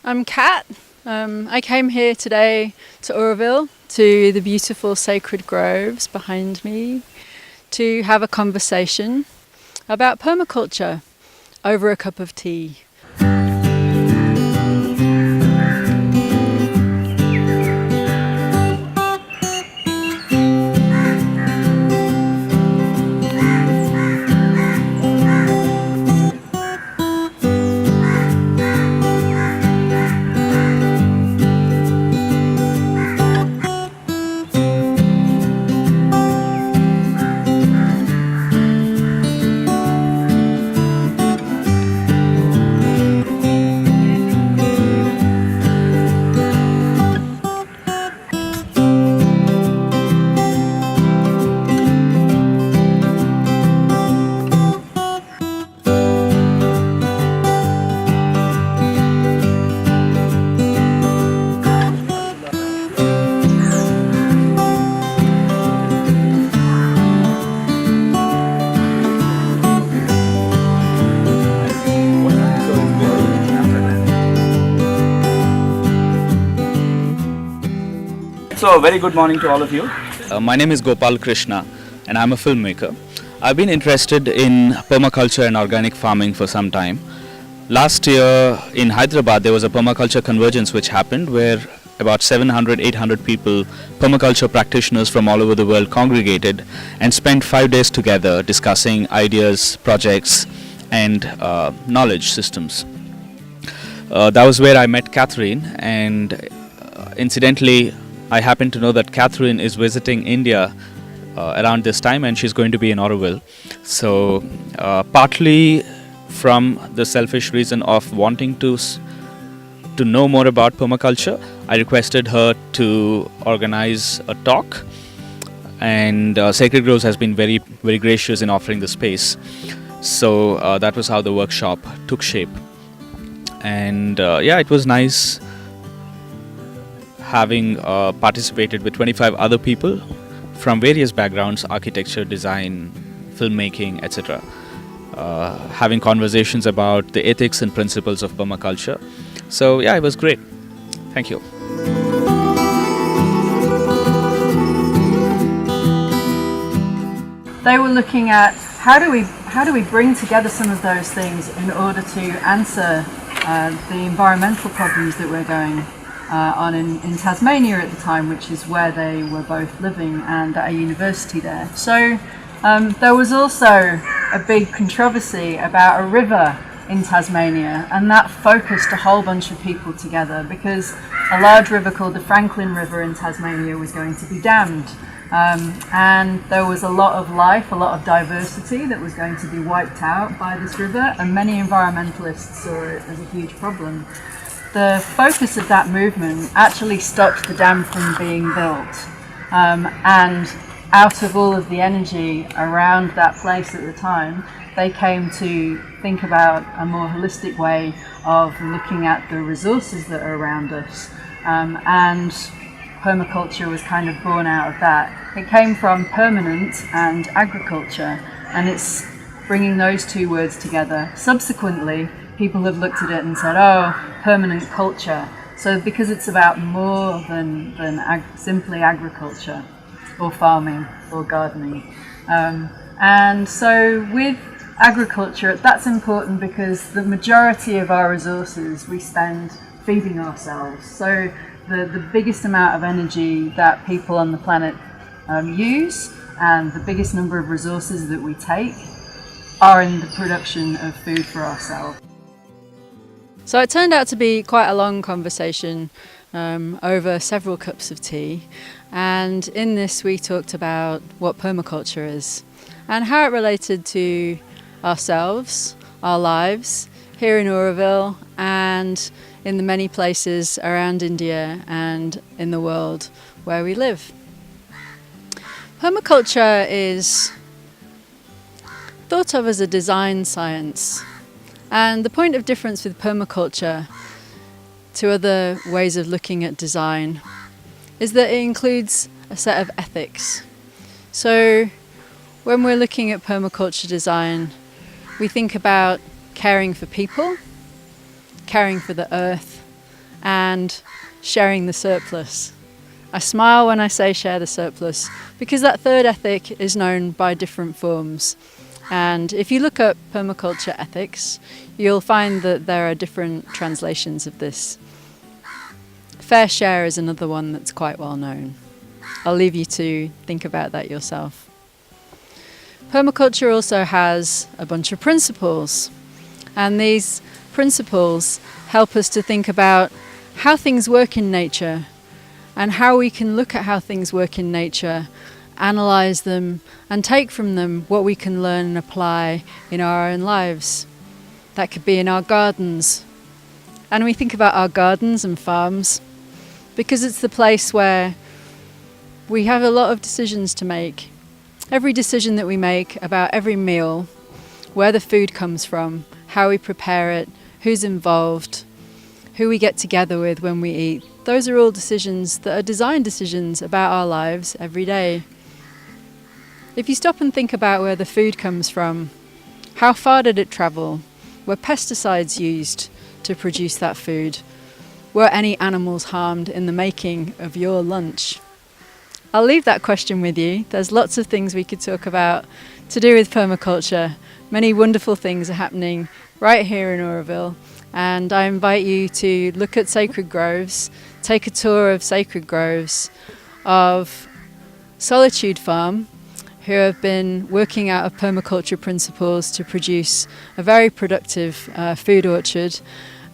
I'm Kat. I came here today to Auroville, to the beautiful sacred groves behind me, to have a conversation about permaculture over a cup of tea. So, very good morning to all of you. My name is Gopal Krishna and I'm a filmmaker. I've been interested in permaculture and organic farming for some time. Last year in Hyderabad there was a permaculture convergence which happened where about 700-800 people, permaculture practitioners from all over the world congregated and spent 5 days together discussing ideas, projects and knowledge systems. That was where I met Katherine, and incidentally I happen to know that Katherine is visiting India around this time and she's going to be in Auroville. So partly from the selfish reason of wanting to know more about permaculture, I requested her to organize a talk, and Sacred Groves has been very, very gracious in offering the space. So that was how the workshop took shape. And yeah, it was nice having participated with 25 other people from various backgrounds, architecture, design, filmmaking, etc. Having conversations about the ethics and principles of permaculture. So yeah, it was great. Thank you. They were looking at how do we bring together some of those things in order to answer the environmental problems that we're going on in Tasmania at the time, which is where they were both living and at a university there. So there was also a big controversy about a river in Tasmania, and that focused a whole bunch of people together because a large river called the Franklin River in Tasmania was going to be dammed. And there was a lot of life, a lot of diversity that was going to be wiped out by this river, and many environmentalists saw it as a huge problem. The focus of that movement actually stopped the dam from being built, and out of all of the energy around that place at the time, they came to think about a more holistic way of looking at the resources that are around us, and permaculture was kind of born out of that. It came from permanent and agriculture, and it's bringing those two words together. Subsequently, people have looked at it and said, oh, permanent culture. So because it's about more than simply agriculture or farming or gardening. And so with agriculture, that's important because the majority of our resources we spend feeding ourselves. So the biggest amount of energy that people on the planet use and the biggest number of resources that we take are in the production of food for ourselves. So it turned out to be quite a long conversation over several cups of tea, and in this we talked about what permaculture is and how it related to ourselves, our lives here in Auroville and in the many places around India and in the world where we live. Permaculture is thought of as a design science. And the point of difference with permaculture to other ways of looking at design is that it includes a set of ethics. So when we're looking at permaculture design, we think about caring for people, caring for the earth, and sharing the surplus. I smile when I say share the surplus because that third ethic is known by different forms. And if you look at permaculture ethics, you'll find that there are different translations of this. Fair share is another one that's quite well known. I'll leave you to think about that yourself. Permaculture also has a bunch of principles, and these principles help us to think about how things work in nature and how we can look at how things work in nature, analyse them, and take from them what we can learn and apply in our own lives. That could be in our gardens. And we think about our gardens and farms because it's the place where we have a lot of decisions to make. Every decision that we make about every meal, where the food comes from, how we prepare it, who's involved, who we get together with when we eat, those are all decisions that are design decisions about our lives every day. If you stop and think about where the food comes from, how far did it travel? Were pesticides used to produce that food? Were any animals harmed in the making of your lunch? I'll leave that question with you. There's lots of things we could talk about to do with permaculture. Many wonderful things are happening right here in Auroville, and I invite you to look at sacred groves, take a tour of sacred groves of Solitude Farm, who have been working out of permaculture principles to produce a very productive food orchard,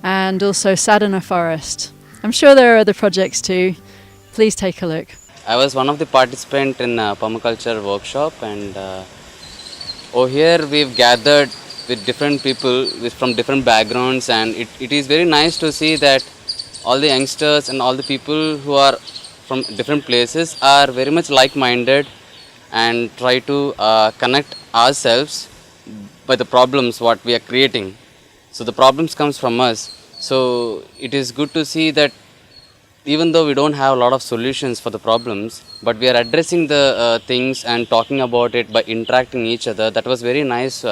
and also Sadhana Forest. I'm sure there are other projects too. Please take a look. I was one of the participants in a permaculture workshop, and over here we've gathered with different people from different backgrounds, and it is very nice to see that all the youngsters and all the people who are from different places are very much like-minded and try to connect ourselves by the problems what we are creating. So the problems comes from us. So it is good to see that even though we don't have a lot of solutions for the problems, but we are addressing the things and talking about it by interacting each other. That was very nice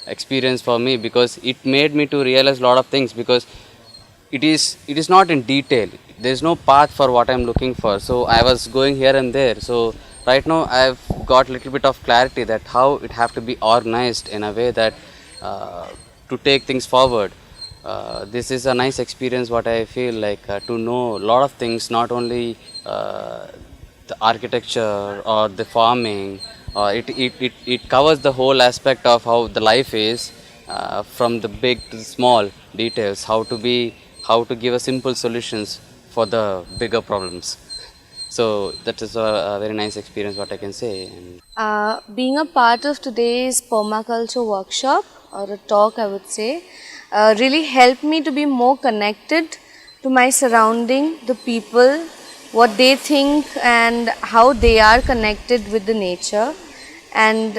experience for me, because it made me to realize a lot of things, because it is not in detail. There is no path for what I am looking for. So I was going here and there. So right now I have got a little bit of clarity that how it have to be organized in a way that to take things forward. This is a nice experience what I feel like, to know a lot of things, not only the architecture or the farming. It covers the whole aspect of how the life is, from the big to the small details, how to give a simple solutions for the bigger problems. So that is a very nice experience what I can say. Being a part of today's permaculture workshop, or a talk I would say, really helped me to be more connected to my surrounding, the people, what they think and how they are connected with the nature. And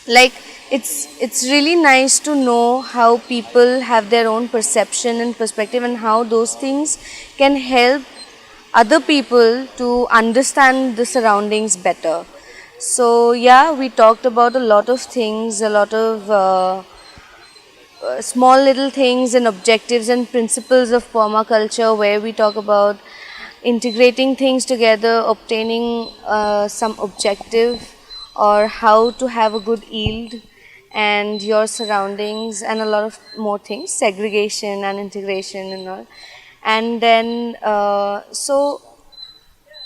like it's really nice to know how people have their own perception and perspective, and how those things can help other people to understand the surroundings better. So yeah, we talked about a lot of things, a lot of small little things and objectives and principles of permaculture, where we talk about integrating things together, obtaining some objective, or how to have a good yield and your surroundings, and a lot of more things, segregation and integration and all. And then so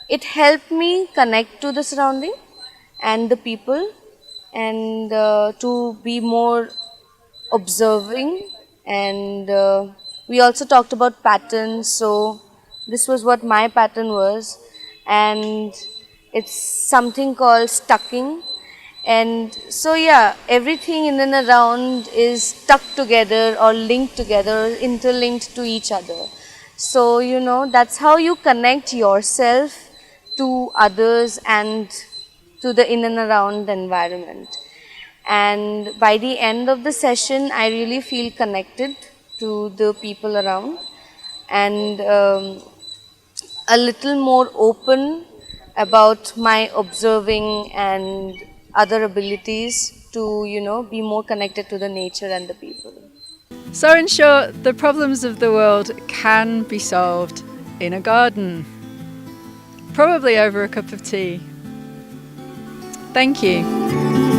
it helped me connect to the surrounding and the people, and to be more observing. And we also talked about patterns. So this was what my pattern was, and it's something called stucking. And so yeah, everything in and around is stuck together or linked together, interlinked to each other. So you know, that's how you connect yourself to others and to the in and around the environment. And by the end of the session, I really feel connected to the people around, and a little more open about my observing and other abilities to, you know, be more connected to the nature and the people. So in short, the problems of the world can be solved in a garden. Probably over a cup of tea. Thank you.